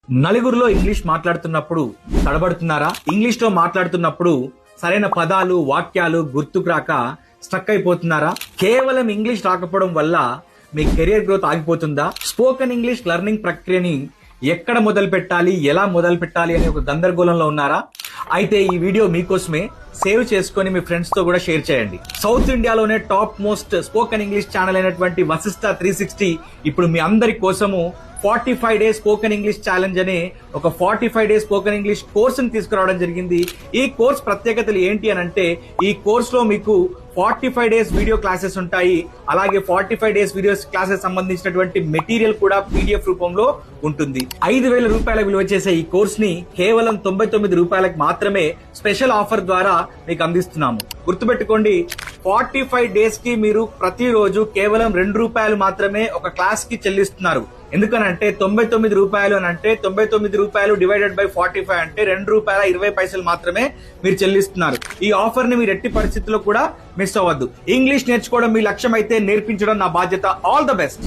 నలుగురిలో ఇంగ్లీష్ మాట్లాడుతున్నప్పుడు తడబడుతున్నారా? ఇంగ్లీష్ లో మాట్లాడుతున్నప్పుడు సరైన పదాలు వాక్యాలు గుర్తుకు రాక స్ట్రక్ అయిపోతున్నారా? కేవలం ఇంగ్లీష్ రాకపోవడం వల్ల మీ కెరియర్ గ్రోత్ ఆగిపోతుందా? స్పోకెన్ ఇంగ్లీష్ లెర్నింగ్ ప్రక్రియని ఎక్కడ మొదలు పెట్టాలి, ఎలా మొదలు పెట్టాలి అనే ఒక గందరగోళంలో ఉన్నారా? అయితే ఈ వీడియో మీకోసమే. సేవ్ చేసుకొని మీ ఫ్రెండ్స్ తో కూడా షేర్ చేయండి. సౌత్ ఇండియాలోనే top most spoken English channel అయినటువంటి వశిష్ట 360 ఇప్పుడు మీ అందరి కోసము 45 డేస్ స్పోకెన్ ఇంగ్లీష్ ఛాలెంజ్ అనే ఒక 45 డేస్ స్పోకెన్ ఇంగ్లీష్ కోర్స్ ని తీసుకురావడం జరిగింది. ఈ కోర్స్ ప్రత్యేకతలు ఏంటి అని అంటే, ఈ కోర్స్ లో మీకు 45 డేస్ వీడియో క్లాసెస్ ఉంటాయి. అలాగే 45 డేస్ వీడియో క్లాసెస్ సంబంధించినటువంటి మెటీరియల్ కూడా PDF రూపంలో ఉంటుంది. 5,000 రూపాయల విలువ చేసే ఈ కోర్స్ ని కేవలం 99 రూపాయలకు మాత్రమే స్పెషల్ ఆఫర్ ద్వారా మీకు అందిస్తున్నాము. గుర్తుపెట్టుకోండి, 45 డేస్ కి మీరు ప్రతిరోజు కేవలం 2 రూపాయలు మాత్రమే ఒక క్లాస్ కి చెల్లిస్తున్నారు. ఎందుకనంటే 99 రూపాయలు అని అంటే 99 రూపాయలు డివైడెడ్ బై 45 అంటే ₹2.20 మాత్రమే మీరు చెల్లిస్తున్నారు. ఈ ఆఫర్ ని మీరు ఎట్టి పరిస్థితుల్లో కూడా మిస్ అవ్వద్దు. ఇంగ్లీష్ నేర్చుకోవడం మీ లక్ష్యం అయితే నేర్పించడం నా బాధ్యత. All the best.